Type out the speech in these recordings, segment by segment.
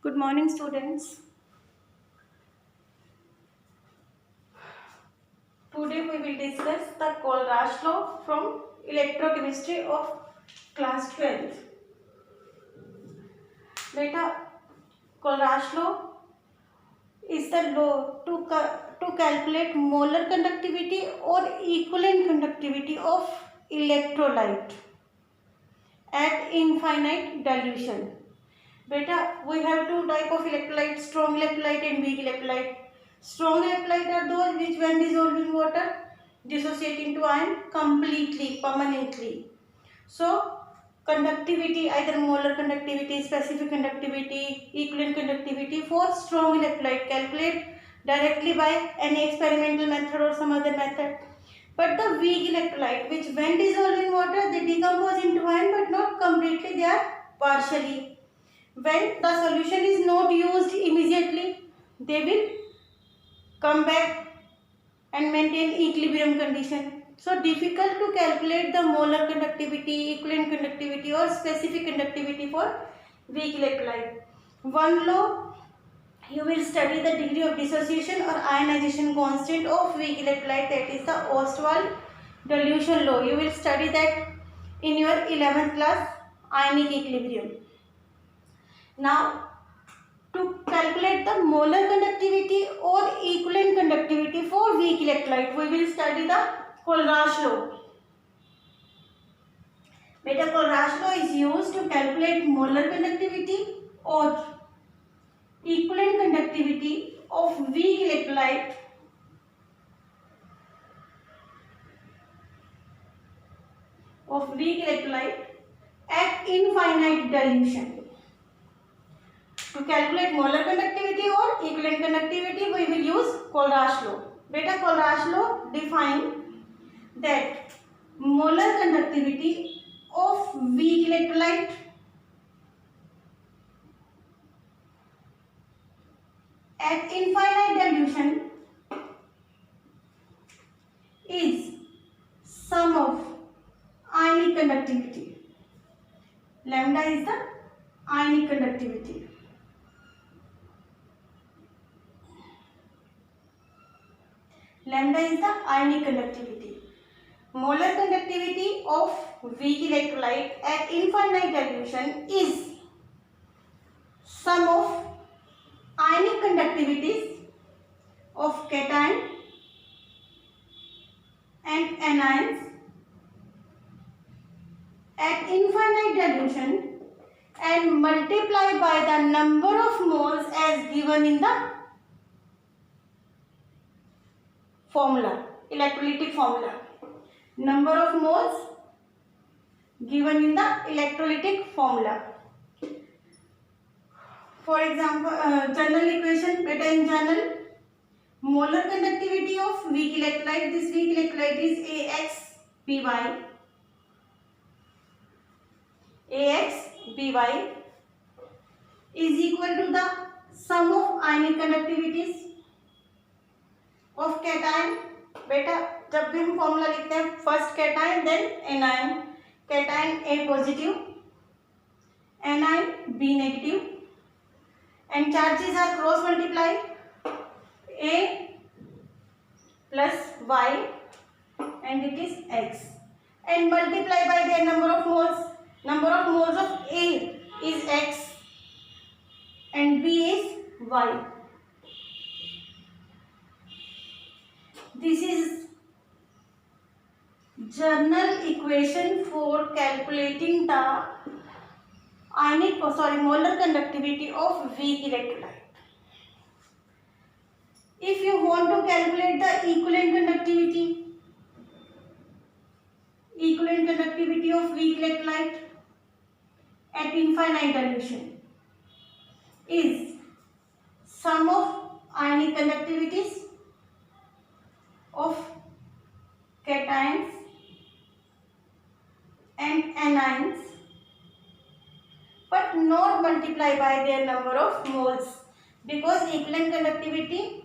Good morning, students. Today we will discuss the Kohlraasch law from electrochemistry of class 12th. Beta, Kohlraasch law is the law to calculate molar conductivity or equivalent conductivity of electrolyte at infinite dilution. Beta, we have two type of electrolyte, strong electrolyte and weak electrolyte. Strong electrolyte are those which when dissolved in water dissociate into ion completely, permanently. So conductivity, either molar conductivity, specific conductivity, equivalent conductivity for strong electrolyte calculate directly by any experimental method or some other method. But the weak electrolyte, which when dissolved in water they decompose into ion but not completely, they are partially. When the solution is not used immediately, they will come back and maintain equilibrium condition. So difficult to calculate the molar conductivity, equivalent conductivity or specific conductivity for weak electrolyte. One law, you will study the degree of dissociation or ionization constant of weak electrolyte, that is the Ostwald dilution law. You will study that in your 11th class ionic equilibrium. Now to calculate the molar conductivity or equivalent conductivity for weak electrolyte, we will study the Kohlraasch law. Beta, Kohlraasch law is used to calculate molar conductivity or equivalent conductivity of weak electrolyte at infinite dilution. To calculate molar conductivity or equivalent conductivity, we will use Kohlraasch law. Beta, Kohlraasch law define that molar conductivity of weak electrolyte at infinite dilution is sum of ionic conductivity. Lambda is the ionic conductivity. Lambda is the ionic conductivity. Molar conductivity of weak electrolyte at infinite dilution is sum of ionic conductivities of cation and anions at infinite dilution and multiply by the number of moles as given in the formula, electrolytic formula. Number of moles given in the electrolytic formula. For example, general equation, beta in general, molar conductivity of weak electrolyte, this weak electrolyte is AXBY. AXBY is equal to the sum of ionic conductivities of cation. बेटा जब भी हम formula लिखते हैं, first cation then anion. Cation A positive, anion B negative, and charges are cross multiplied. A plus Y and it is X and multiply by their number of moles. Number of moles of A is X and B is Y. This is general equation for calculating the molar conductivity of weak electrolyte. If you want to calculate the equivalent conductivity of weak electrolyte at infinite dilution is sum of ionic conductivities of cations and anions but not multiply by their number of moles, because equivalent conductivity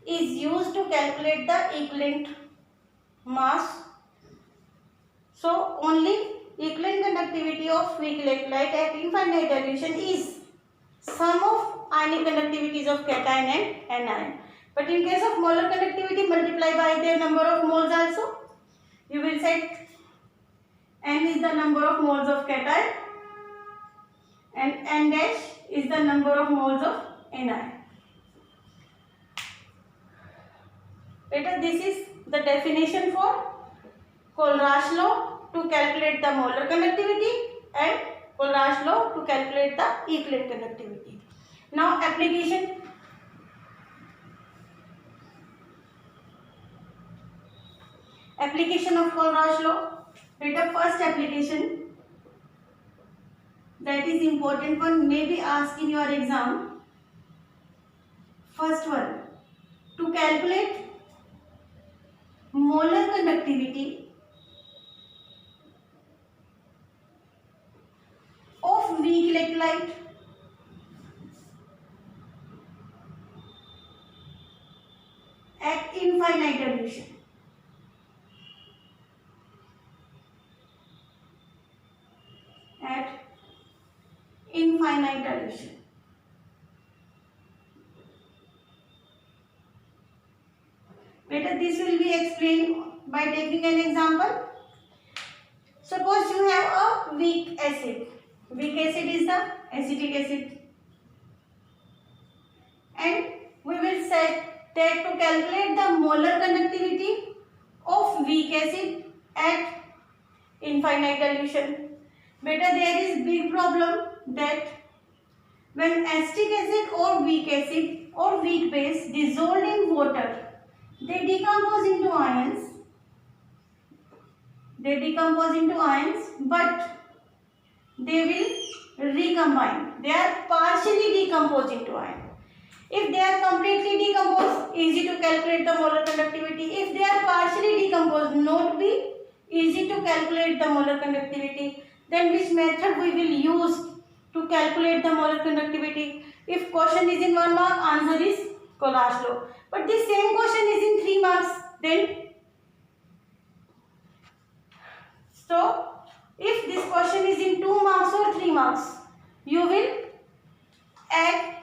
is used to calculate the equivalent mass. So only equivalent conductivity of weak electrolyte at infinite dilution is sum of ionic conductivities of cation and anion. But in case of molar conductivity, multiply by their number of moles also. You will set n is the number of moles of cation and n dash is the number of moles of anion. Better, this is the definition for Kohlraasch law to calculate the molar conductivity and Kohlraasch law to calculate the equivalent conductivity. Now application. Application of Kohlraasch law. Better, first application that is important one, may be asked in your exam. First one, to calculate molar conductivity of weak electrolyte at infinite dilution. At infinite dilution. Better, this will be explained by taking an example. Suppose you have a weak acid. Weak acid is the acetic acid. And we will set that to calculate the molar conductivity of weak acid at infinite dilution. Better, there is big problem that when acetic acid or weak base dissolved in water, they decompose into ions. But they will recombine. They are partially decomposed into ion. If they are completely decomposed, easy to calculate the molar conductivity. If they are partially decomposed, not be easy to calculate the molar conductivity. Then which method we will use to calculate the molar conductivity? If question is in 1 mark, answer is Kohlraasch law. But this same question is in 3 marks. Then, so if this question is in 2 marks or 3 marks, you will add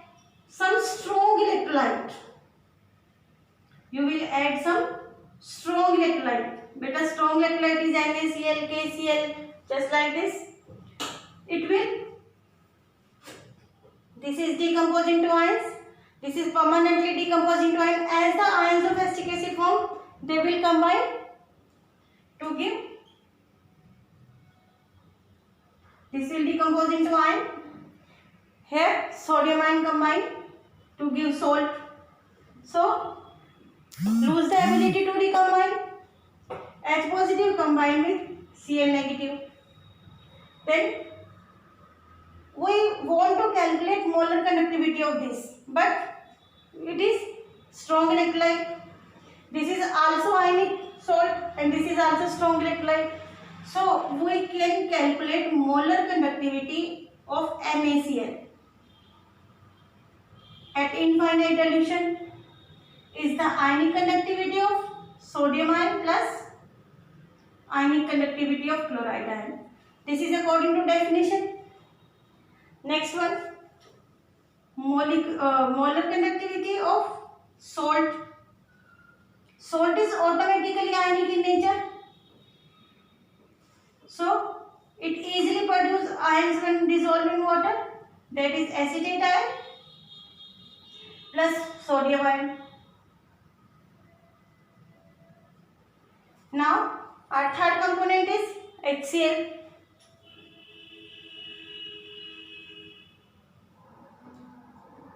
some strong electrolyte. Better, strong electrolyte is NaCl, KCl, just like this. This is decomposed into ions. This is permanently decomposed into ion. As the ions of acetic acid form, they will combine to give. This will decompose into ion. Here, sodium ion combine to give salt. So, lose the ability to recombine. H positive combine with Cl negative. Then, we want to calculate molar conductivity of this, but it is strong electrolyte. This is also ionic salt and this is also strong electrolyte. So we can calculate molar conductivity of NaCl at infinite dilution is the ionic conductivity of sodium ion plus ionic conductivity of chloride ion. This is according to definition. Next one, molar conductivity of salt. Salt is automatically ionic in nature. So, it easily produces ions when dissolved in water. That is acetate ion plus sodium ion. Now, our third component is HCl.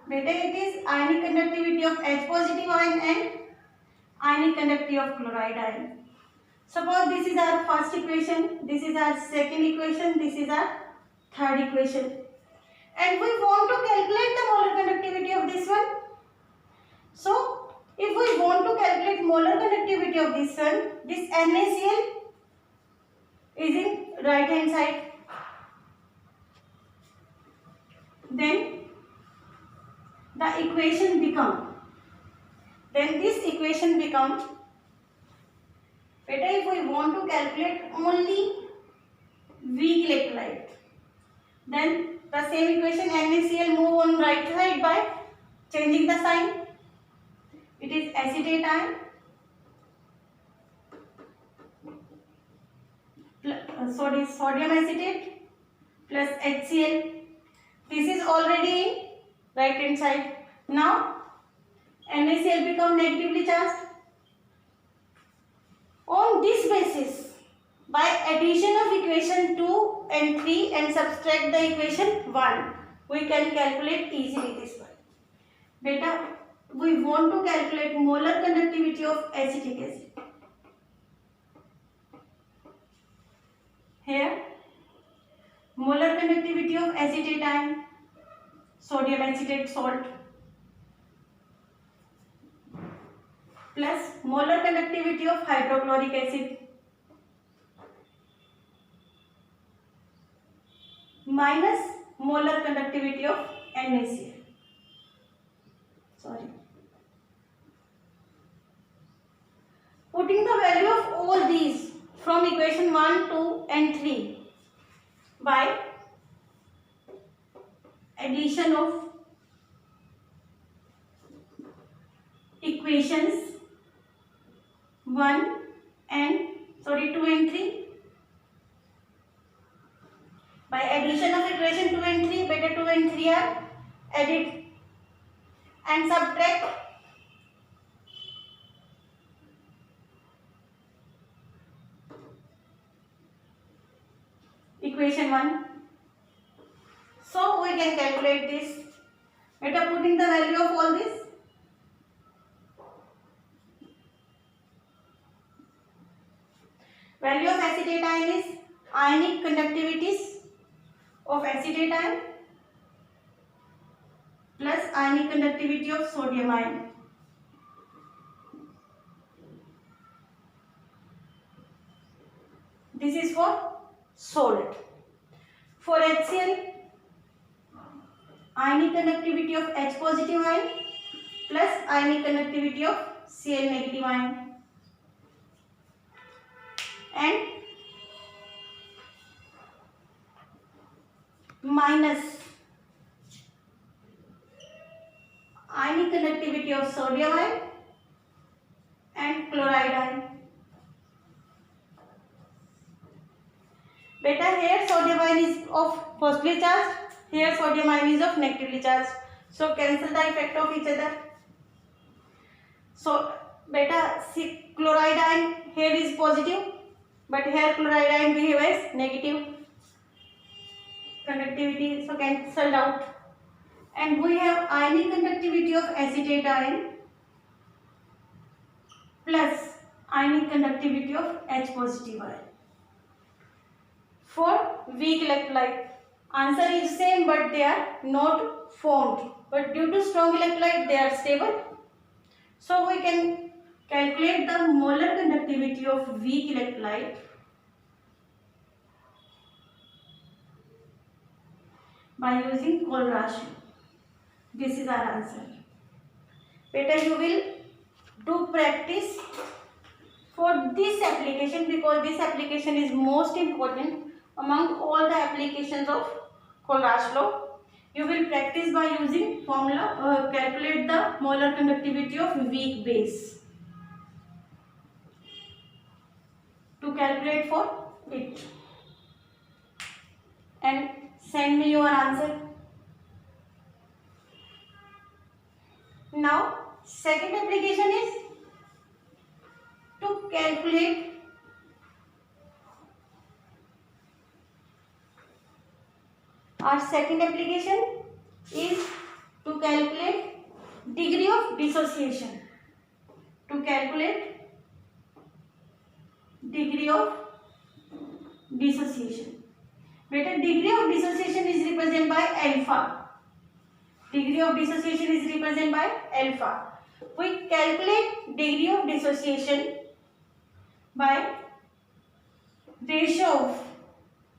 Better, it is ionic conductivity of H positive ion and ionic conductivity of chloride ion. Suppose this is our first equation, this is our second equation, this is our third equation. And we want to calculate the molar conductivity of this one. So, if we want to calculate molar conductivity of this one, this NaCl is in right hand side. Then the equation become, better if we want to calculate only weak electrolyte, then the same equation NaCl move on right Changing the sign, it is acetate ion sodium acetate plus HCl. This is already in right hand side. Now NaCl become negatively charged. On this basis, by addition of equation 2 and 3 and subtract the equation 1, we can calculate easily this one. Beta, we want to calculate molar conductivity of acetic acid. Here, molar conductivity of acetate ion, sodium acetate salt, plus molar conductivity of hydrochloric acid minus molar conductivity of NaCl. Putting the value of all these from equation 1, 2 and 3 by addition of equations 2 and 3. By addition of equation 2 and 3, beta 2 and 3 are added and subtract equation 1. So we can calculate this. Beta, putting the value of all this. Value of acetate ion is ionic conductivities of acetate ion plus ionic conductivity of sodium ion. This is for salt. For HCl, ionic conductivity of H positive ion plus ionic conductivity of Cl negative ion. And minus ionic conductivity of sodium ion and chloride ion. Beta, here sodium ion is of positively charged, here sodium ion is of negatively charged. So cancel the effect of each other. So beta, chloride ion here is positive, but here chloride ion behave as negative conductivity, so cancelled out. And we have ionic conductivity of acetate ion plus ionic conductivity of H positive ion. For weak electrolyte, answer is same, but they are not formed. But due to strong electrolyte, they are stable. So we can calculate the molar conductivity of weak electrolyte by using Kohlraasch. This is our answer. Beta, you will do practice for this application, because this application is most important among all the applications of Kohlraasch law. You will practice by using formula, calculate the molar conductivity of weak base. To calculate for it and send me your answer. Now, second application is to calculate degree of dissociation. To calculate degree of dissociation. Beta, degree of dissociation is represented by alpha. Degree of dissociation is represented by alpha. We calculate degree of dissociation by ratio of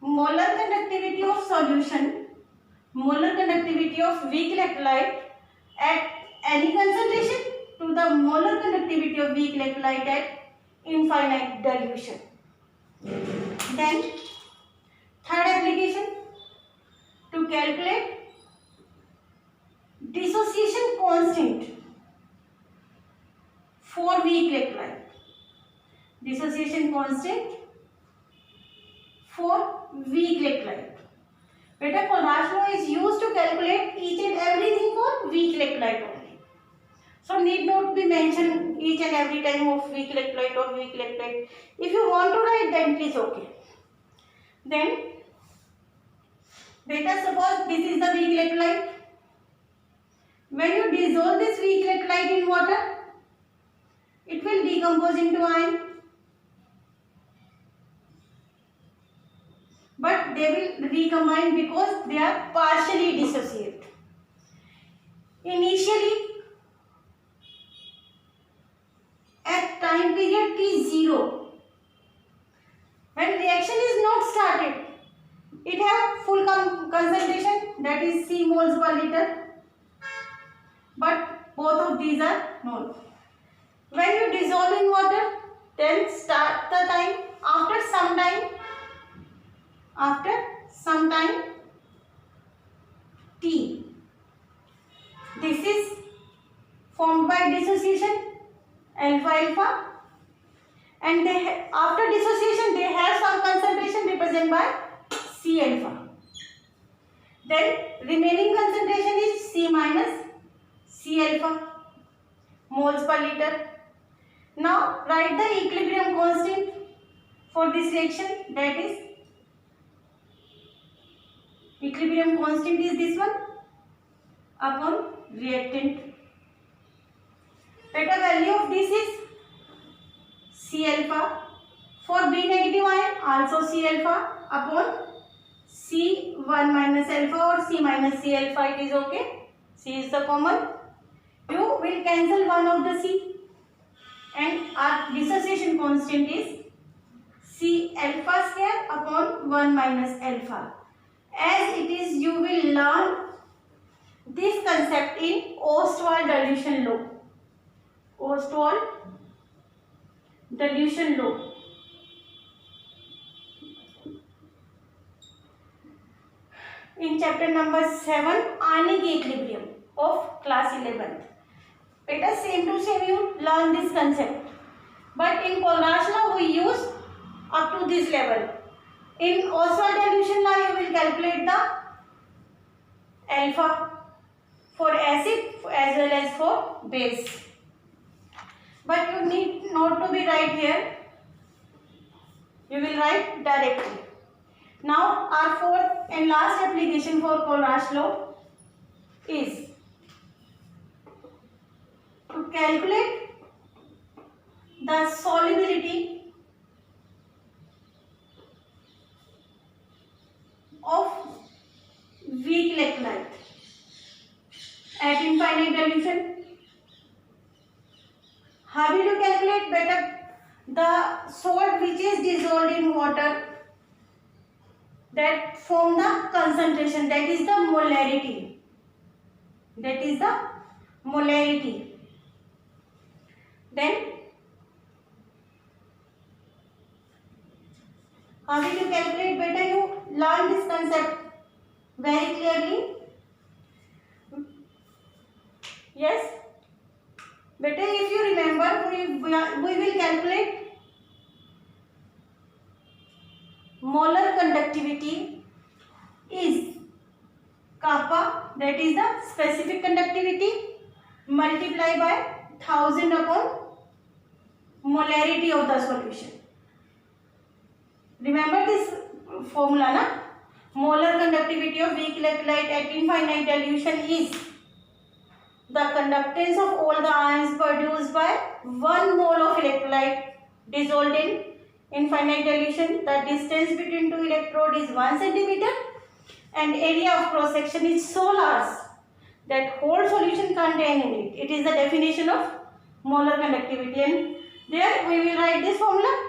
molar conductivity of solution, molar conductivity of weak electrolyte at any concentration to the molar conductivity of weak electrolyte at infinite dilution. Then third application, to calculate dissociation constant for weak electrolyte. Dissociation constant for weak electrolyte. Beta, Colrat's law is used to calculate each and everything for weak electrolyte only. So need not be mentioned each and every time of weak electrolyte or weak electrolyte. If you want to write, then it is okay. Then beta, suppose this is the weak electrolyte. When you dissolve this weak electrolyte in water, it will decompose into ion. But they will recombine because they are partially dissociated. Initially, at time period T0, when reaction is not started, it have full concentration, that is C moles per liter. But both of these are known. When you dissolve in water, then start the time after some time T. This is formed by dissociation alpha alpha, and after dissociation they have some concentration represented by C alpha. Then remaining concentration is C minus C alpha moles per liter. Now write the equilibrium constant for this reaction, that is equilibrium constant is this one upon reactant. Beta, value of this is C alpha. For B negative ion, also C alpha upon C1 minus alpha or C minus C alpha, it is okay. C is the common. You will cancel one of the C, and our dissociation constant is C alpha square upon 1 minus alpha. As it is, you will learn this concept in Ostwald dilution law. Ostwald dilution law. In chapter number 7, ionic equilibrium of class 11th. Beta, same to same you learn this concept. But in Colrat's law we use up to this level. In Ostwald dilution law you will calculate the alpha for acid as well as for base. But you need not to be right here. You will write directly. Now our fourth and last application for Colrat's law is to calculate the solubility of weak electrolyte at infinite dilution. How will you calculate? Better, the salt which is dissolved in water, that form the concentration, that is the molarity. That is the molarity. Then how will you calculate? Better, you learn this concept very clearly. Yes? Better, if you remember, we will calculate molar conductivity is kappa, that is the specific conductivity, multiplied by 1000 upon molarity of the solution. Remember this formula, na? Molar conductivity of weak electrolyte at infinite dilution is the conductance of all the ions produced by 1 mole of electrolyte dissolved in infinite dilution. The distance between two electrodes is 1 centimeter and area of cross section is so large that whole solution contained in it. It is the definition of molar conductivity, and there we will write this formula.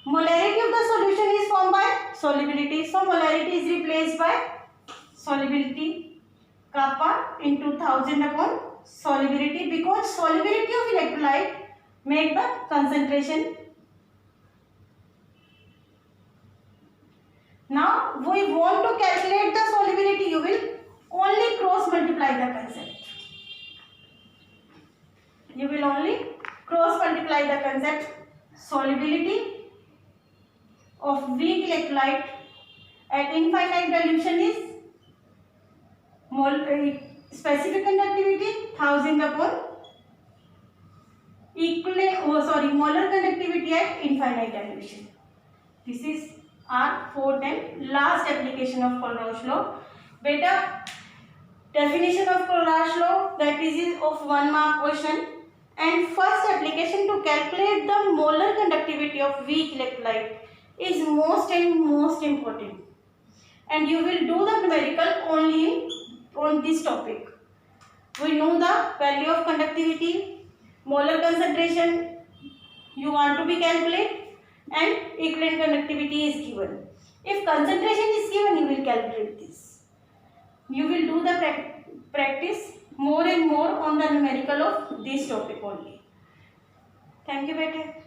Molarity of the solution is formed by solubility. So molarity is replaced by solubility kappa into 1000 upon solubility, because solubility of electrolyte make the concentration. Now we want to calculate the solubility. You will only cross apply the concept solubility of weak electrolyte at infinite dilution is specific conductivity 1000 upon molar conductivity at infinite dilution. This is our fourth and last application of Colrat's law. Beta, definition of Colrat's law, that is of 1 mark question, and first application to calculate the molar conductivity of weak electrolyte is most important, and you will do the numerical only on this topic. We know the value of conductivity, molar concentration you want to be calculate, and equivalent conductivity is given. If concentration is given, you will calculate this. You will do the practice more and more on the numerical of this topic only. Thank you, beta.